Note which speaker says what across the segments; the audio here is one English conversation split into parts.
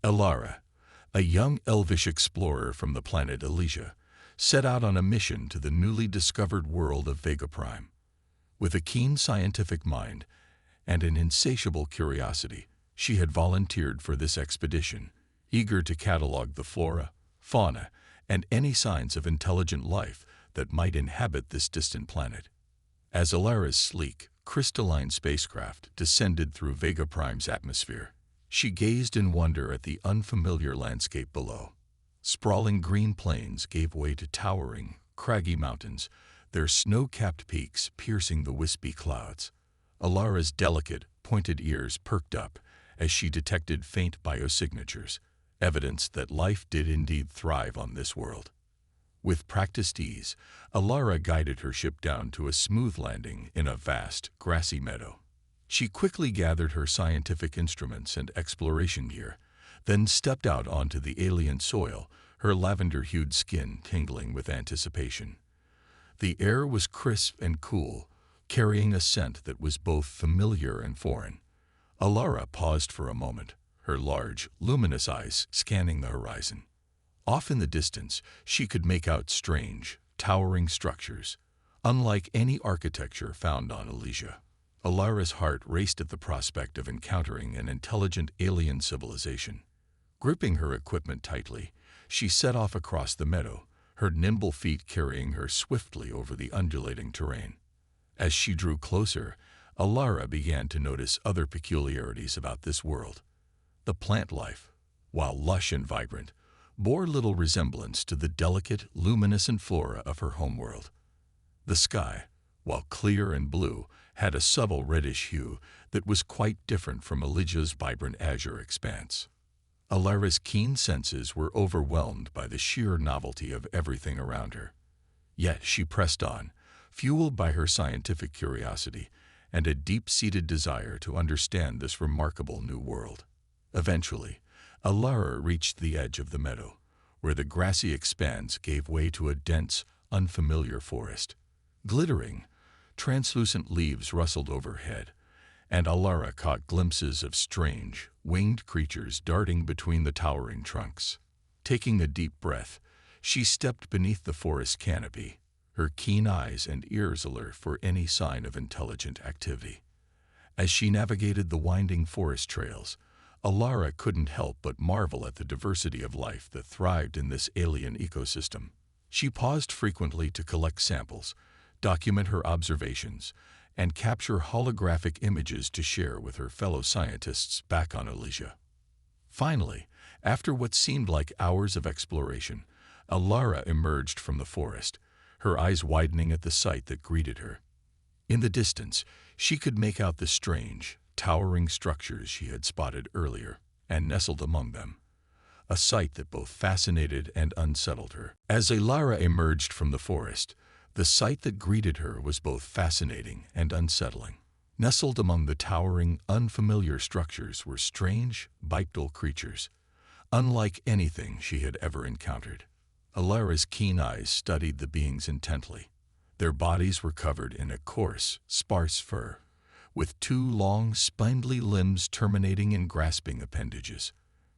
Speaker 1: Elara, a young elvish explorer from the planet Elysia, set out on a mission to the newly discovered world of Vega Prime. With a keen scientific mind and an insatiable curiosity, she had volunteered for this expedition, eager to catalog the flora, fauna, and any signs of intelligent life that might inhabit this distant planet. As Elara's sleek, crystalline spacecraft descended through Vega Prime's atmosphere, she gazed in wonder at the unfamiliar landscape below. Sprawling green plains gave way to towering, craggy mountains, their snow-capped peaks piercing the wispy clouds. Elara's delicate, pointed ears perked up as she detected faint biosignatures, evidence that life did indeed thrive on this world. With practiced ease, Elara guided her ship down to a smooth landing in a vast, grassy meadow. She quickly gathered her scientific instruments and exploration gear, then stepped out onto the alien soil, her lavender-hued skin tingling with anticipation. The air was crisp and cool, carrying a scent that was both familiar and foreign. Elara paused for a moment, her large, luminous eyes scanning the horizon. Off in the distance, she could make out strange, towering structures, unlike any architecture found on Elysia. Elara's heart raced at the prospect of encountering an intelligent alien civilization. Gripping her equipment tightly, she set off across the meadow, her nimble feet carrying her swiftly over the undulating terrain. As she drew closer, Elara began to notice other peculiarities about this world. The plant life, while lush and vibrant, bore little resemblance to the delicate, luminescent flora of her homeworld. The sky, while clear and blue, had a subtle reddish hue that was quite different from Elysia's vibrant azure expanse. Elara's keen senses were overwhelmed by the sheer novelty of everything around her. Yet she pressed on, fueled by her scientific curiosity and a deep-seated desire to understand this remarkable new world. Eventually, Elara reached the edge of the meadow, where the grassy expanse gave way to a dense, unfamiliar forest. Glittering, translucent leaves rustled overhead, and Elara caught glimpses of strange, winged creatures darting between the towering trunks. Taking a deep breath, she stepped beneath the forest canopy, her keen eyes and ears alert for any sign of intelligent activity. As she navigated the winding forest trails, Elara couldn't help but marvel at the diversity of life that thrived in this alien ecosystem. She paused frequently to collect samples, document her observations, and capture holographic images to share with her fellow scientists back on Elysia. Finally, after what seemed like hours of exploration, Elara emerged from the forest, her eyes widening at the sight that greeted her. In the distance, she could make out the strange, towering structures she had spotted earlier, and nestled among them, a sight that both fascinated and unsettled her. As Elara emerged from the forest, the sight that greeted her was both fascinating and unsettling. Nestled among the towering, unfamiliar structures were strange, bipedal creatures, unlike anything she had ever encountered. Elara's keen eyes studied the beings intently. Their bodies were covered in a coarse, sparse fur, with two long, spindly limbs terminating in grasping appendages.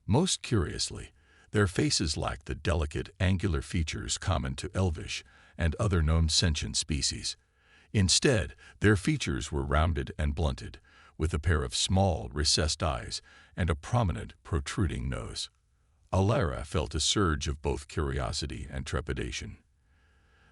Speaker 1: Most curiously, their faces lacked the delicate, angular features common to elvish and other known sentient species. Instead, their features were rounded and blunted, with a pair of small, recessed eyes and a prominent, protruding nose. Elara felt a surge of both curiosity and trepidation.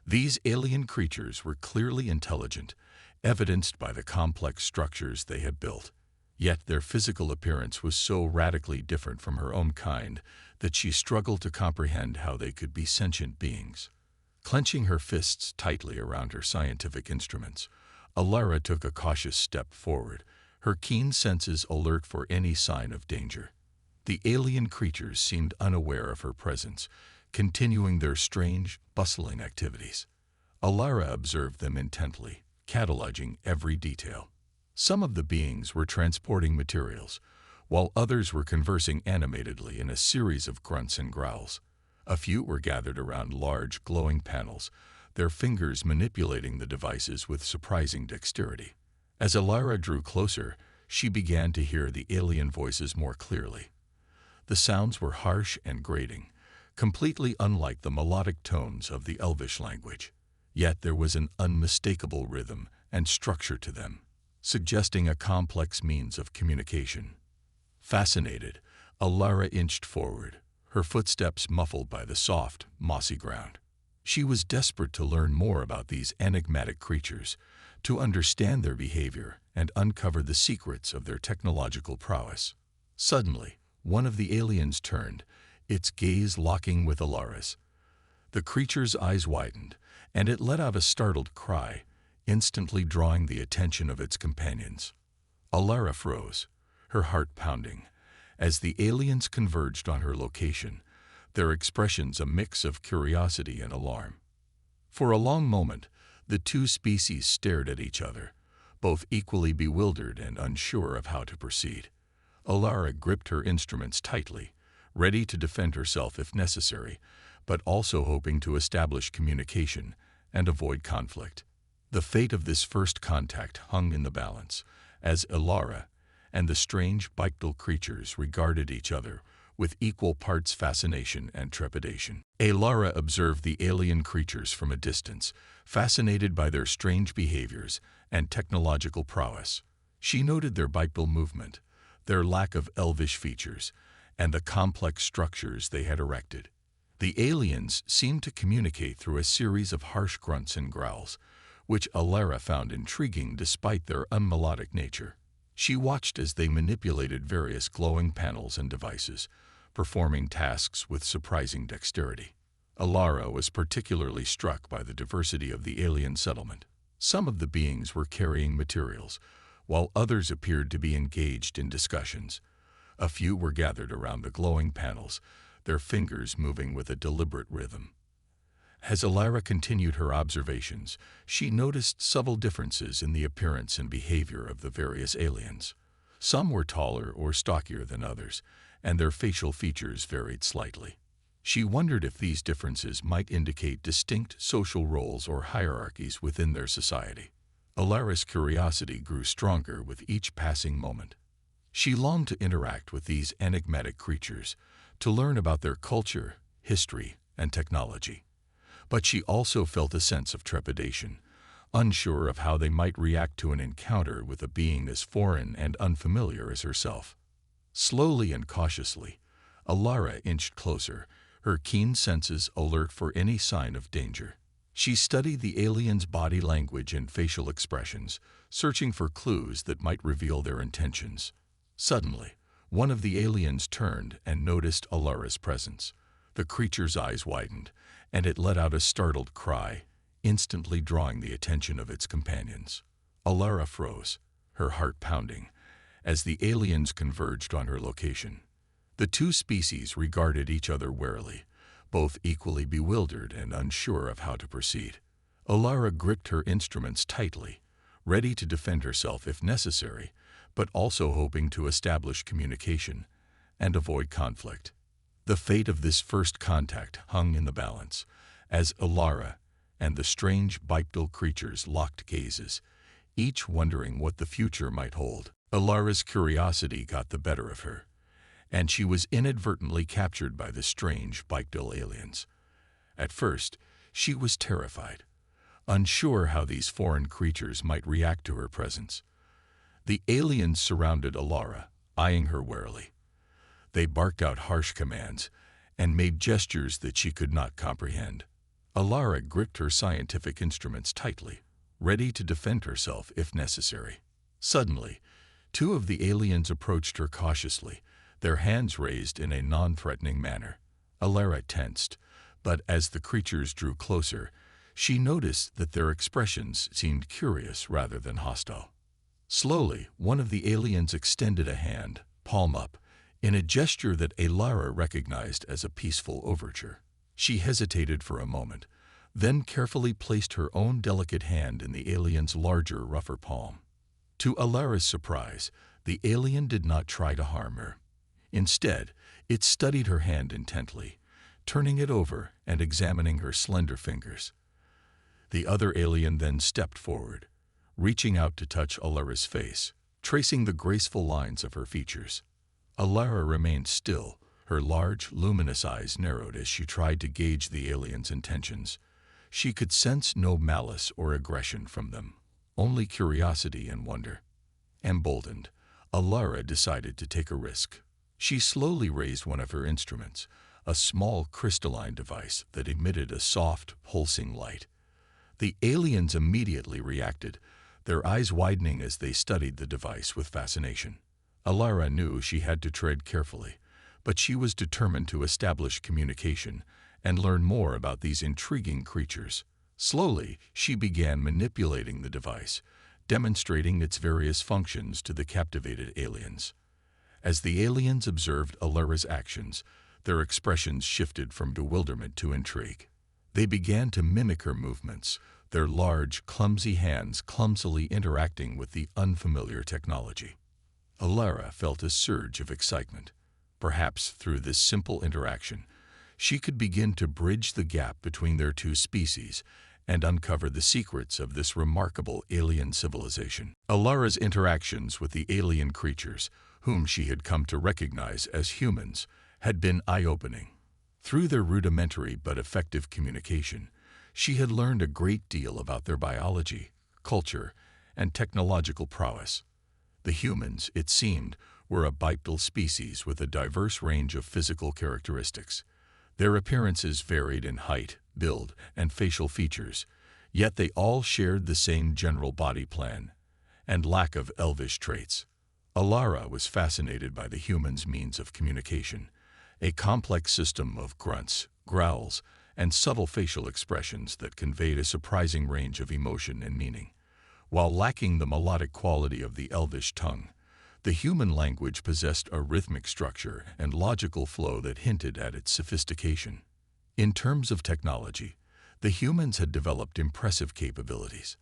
Speaker 1: These alien creatures were clearly intelligent, evidenced by the complex structures they had built. Yet their physical appearance was so radically different from her own kind that she struggled to comprehend how they could be sentient beings. Clenching her fists tightly around her scientific instruments, Elara took a cautious step forward, her keen senses alert for any sign of danger. The alien creatures seemed unaware of her presence, continuing their strange, bustling activities. Elara observed them intently, cataloging every detail. Some of the beings were transporting materials, while others were conversing animatedly in a series of grunts and growls. A few were gathered around large, glowing panels, their fingers manipulating the devices with surprising dexterity. As Elara drew closer, she began to hear the alien voices more clearly. The sounds were harsh and grating, completely unlike the melodic tones of the Elvish language. Yet there was an unmistakable rhythm and structure to them, suggesting a complex means of communication. Fascinated, Alara inched forward, her footsteps muffled by the soft, mossy ground. She was desperate to learn more about these enigmatic creatures, to understand their behavior and uncover the secrets of their technological prowess. Suddenly, one of the aliens turned, its gaze locking with Alara's. The creature's eyes widened, and it let out a startled cry, instantly drawing the attention of its companions. Alara froze, her heart pounding, as the aliens converged on her location, their expressions a mix of curiosity and alarm. For a long moment, the two species stared at each other, both equally bewildered and unsure of how to proceed. Alara gripped her instruments tightly, ready to defend herself if necessary, but also hoping to establish communication and avoid conflict. The fate of this first contact hung in the balance, as Alara and the strange bipedal creatures regarded each other with equal parts fascination and trepidation. Alara observed the alien creatures from a distance, fascinated by their strange behaviors and technological prowess. She noted their bipedal movement, their lack of elvish features, and the complex structures they had erected. The aliens seemed to communicate through a series of harsh grunts and growls, which Alara found intriguing despite their unmelodic nature. She watched as they manipulated various glowing panels and devices, performing tasks with surprising dexterity. Alara was particularly struck by the diversity of the alien settlement. Some of the beings were carrying materials, while others appeared to be engaged in discussions. A few were gathered around the glowing panels, their fingers moving with a deliberate rhythm. As Alara continued her observations, she noticed subtle differences in the appearance and behavior of the various aliens. Some were taller or stockier than others, and their facial features varied slightly. She wondered if these differences might indicate distinct social roles or hierarchies within their society. Alara's curiosity grew stronger with each passing moment. She longed to interact with these enigmatic creatures, to learn about their culture, history, and technology. But she also felt a sense of trepidation, unsure of how they might react to an encounter with a being as foreign and unfamiliar as herself. Slowly and cautiously, Alara inched closer, her keen senses alert for any sign of danger. She studied the aliens' body language and facial expressions, searching for clues that might reveal their intentions. Suddenly, one of the aliens turned and noticed Alara's presence. The creature's eyes widened, and it let out a startled cry, instantly drawing the attention of its companions. Alara froze, her heart pounding, as the aliens converged on her location. The two species regarded each other warily, both equally bewildered and unsure of how to proceed. Alara gripped her instruments tightly, ready to defend herself if necessary, but also hoping to establish communication and avoid conflict. The fate of this first contact hung in the balance, as Alara and the strange bipedal creatures locked gazes, each wondering what the future might hold. Alara's curiosity got the better of her, and she was inadvertently captured by the strange bipedal aliens. At first, she was terrified, unsure how these foreign creatures might react to her presence. The aliens surrounded Alara, eyeing her warily. They barked out harsh commands and made gestures that she could not comprehend. Alara gripped her scientific instruments tightly, ready to defend herself if necessary. Suddenly, two of the aliens approached her cautiously, their hands raised in a non-threatening manner. Alara tensed, but as the creatures drew closer, she noticed that their expressions seemed curious rather than hostile. Slowly, one of the aliens extended a hand, palm up, in a gesture that Alara recognized as a peaceful overture. She hesitated for a moment, then carefully placed her own delicate hand in the alien's larger, rougher palm. To Alara's surprise, the alien did not try to harm her. Instead, it studied her hand intently, turning it over and examining her slender fingers. The other alien then stepped forward, reaching out to touch Alara's face, tracing the graceful lines of her features. Alara remained still, Her large, luminous eyes narrowed as she tried to gauge the aliens' intentions. She could sense no malice or aggression from them, only curiosity and wonder. Emboldened, Alara decided to take a risk. She slowly raised one of her instruments, a small crystalline device that emitted a soft, pulsing light. The aliens immediately reacted, their eyes widening as they studied the device with fascination. Alara knew she had to tread carefully, but she was determined to establish communication and learn more about these intriguing creatures. Slowly, she began manipulating the device, demonstrating its various functions to the captivated aliens. As the aliens observed Alara's actions, their expressions shifted from bewilderment to intrigue. They began to mimic her movements, their large, clumsy hands clumsily interacting with the unfamiliar technology. Alara felt a surge of excitement. Perhaps through this simple interaction, she could begin to bridge the gap between their two species and uncover the secrets of this remarkable alien civilization. Alara's interactions with the alien creatures, whom she had come to recognize as humans, had been eye-opening. Through their rudimentary but effective communication, she had learned a great deal about their biology, culture, and technological prowess. The humans, it seemed, were a bipedal species with a diverse range of physical characteristics. Their appearances varied in height, build, and facial features, yet they all shared the same general body plan and lack of elvish traits. Alara was fascinated by the humans' means of communication, a complex system of grunts, growls, and subtle facial expressions that conveyed a surprising range of emotion and meaning. While lacking the melodic quality of the elvish tongue, the human language possessed a rhythmic structure and logical flow that hinted at its sophistication. In terms of technology, the humans had developed impressive capabilities.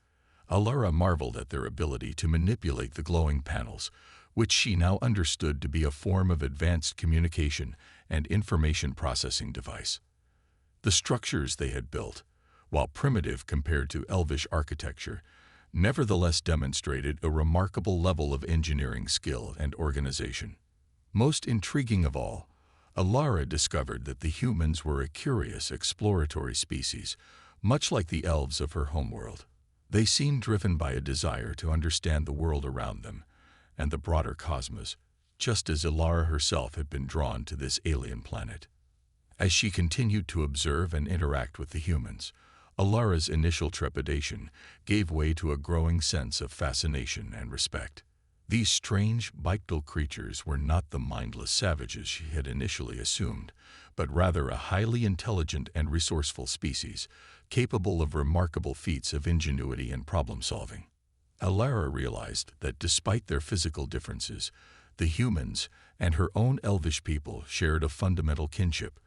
Speaker 1: Alara marveled at their ability to manipulate the glowing panels, which she now understood to be a form of advanced communication and information processing device. The structures they had built, while primitive compared to elvish architecture, nevertheless demonstrated a remarkable level of engineering skill and organization. Most intriguing of all, Alara discovered that the humans were a curious, exploratory species, much like the elves of her homeworld. They seemed driven by a desire to understand the world around them and the broader cosmos, just as Alara herself had been drawn to this alien planet. As she continued to observe and interact with the humans, Alara's initial trepidation gave way to a growing sense of fascination and respect. These strange, bipedal creatures were not the mindless savages she had initially assumed, but rather a highly intelligent and resourceful species, capable of remarkable feats of ingenuity and problem-solving. Alara realized that despite their physical differences, the humans and her own elvish people shared a fundamental kinship,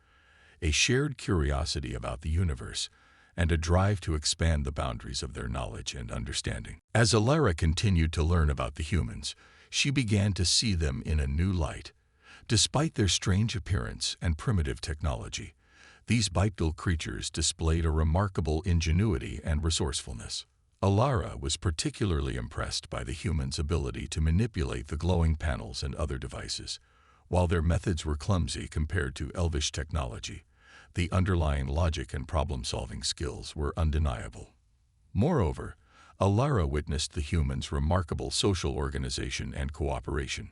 Speaker 1: a shared curiosity about the universe, and a drive to expand the boundaries of their knowledge and understanding. As Alara continued to learn about the humans, she began to see them in a new light. Despite their strange appearance and primitive technology, these bipedal creatures displayed a remarkable ingenuity and resourcefulness. Alara was particularly impressed by the humans' ability to manipulate the glowing panels and other devices. While their methods were clumsy compared to elvish technology, the underlying logic and problem-solving skills were undeniable. Moreover, Alara witnessed the humans' remarkable social organization and cooperation.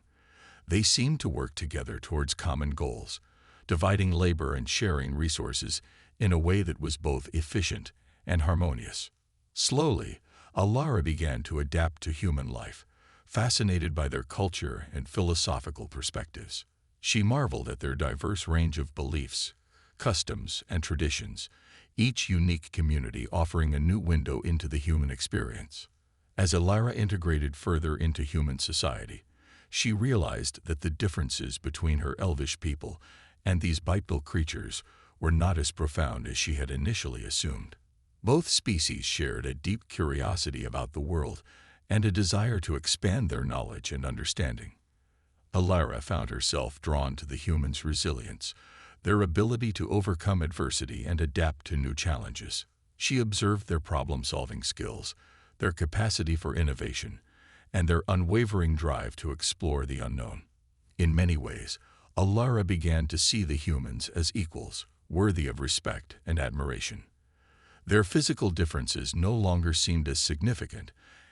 Speaker 1: They seemed to work together towards common goals, dividing labor and sharing resources in a way that was both efficient and harmonious. Slowly, Alara began to adapt to human life, fascinated by their culture and philosophical perspectives. She marveled at their diverse range of beliefs, customs, and traditions, each unique community offering a new window into the human experience. As Alara integrated further into human society, she realized that the differences between her elvish people and these bipedal creatures were not as profound as she had initially assumed. Both species shared a deep curiosity about the world and a desire to expand their knowledge and understanding. Alara found herself drawn to the humans' resilience, their ability to overcome adversity and adapt to new challenges. She observed their problem-solving skills, their capacity for innovation, and their unwavering drive to explore the unknown. In many ways, Alara began to see the humans as equals, worthy of respect and admiration. Their physical differences no longer seemed as significant,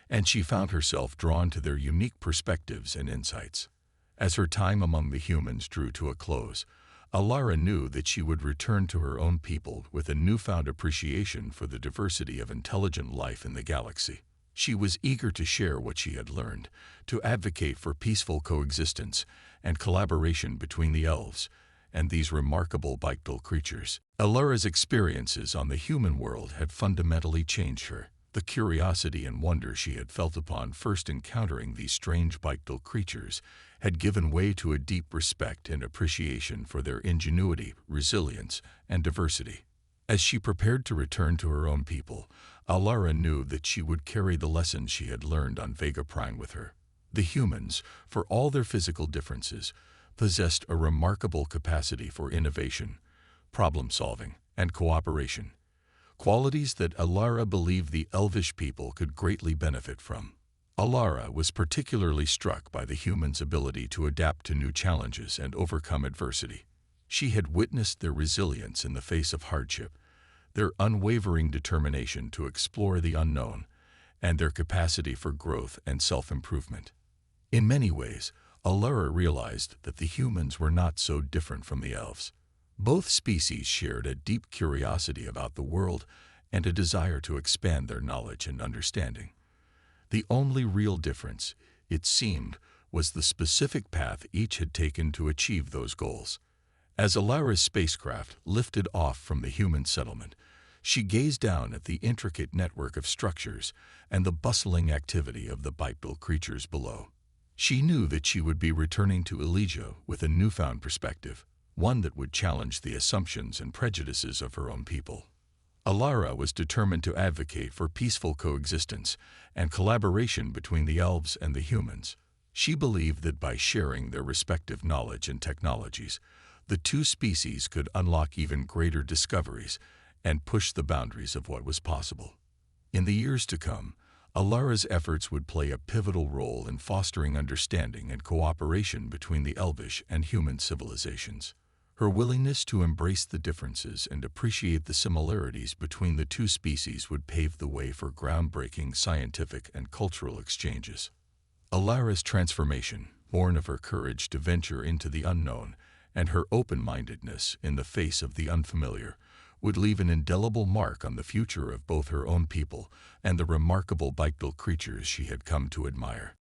Speaker 1: and she found herself drawn to their unique perspectives and insights. As her time among the humans drew to a close, Alara knew that she would return to her own people with a newfound appreciation for the diversity of intelligent life in the galaxy. She was eager to share what she had learned, to advocate for peaceful coexistence and collaboration between the elves and these remarkable Bictal creatures. Alara's experiences on the human world had fundamentally changed her. The curiosity and wonder she had felt upon first encountering these strange Bictal creatures had given way to a deep respect and appreciation for their ingenuity, resilience, and diversity. As she prepared to return to her own people, Alara knew that she would carry the lessons she had learned on Vega Prime with her. The humans, for all their physical differences, possessed a remarkable capacity for innovation, problem-solving, and cooperation, qualities that Alara believed the elvish people could greatly benefit from. Alara was particularly struck by the humans' ability to adapt to new challenges and overcome adversity. She had witnessed their resilience in the face of hardship, their unwavering determination to explore the unknown, and their capacity for growth and self-improvement. In many ways, Alara realized that the humans were not so different from the elves. Both species shared a deep curiosity about the world and a desire to expand their knowledge and understanding. The only real difference, it seemed, was the specific path each had taken to achieve those goals. As Alara's spacecraft lifted off from the human settlement, she gazed down at the intricate network of structures and the bustling activity of the Bictal creatures below. She knew that she would be returning to Elysia with a newfound perspective, one that would challenge the assumptions and prejudices of her own people. Alara was determined to advocate for peaceful coexistence and collaboration between the elves and the humans. She believed that by sharing their respective knowledge and technologies, the two species could unlock even greater discoveries and push the boundaries of what was possible. In the years to come, Alara's efforts would play a pivotal role in fostering understanding and cooperation between the elvish and human civilizations. Her willingness to embrace the differences and appreciate the similarities between the two species would pave the way for groundbreaking scientific and cultural exchanges. Alara's transformation, born of her courage to venture into the unknown and her open-mindedness in the face of the unfamiliar, would leave an indelible mark on the future of both her own people and the remarkable Bictal creatures she had come to admire.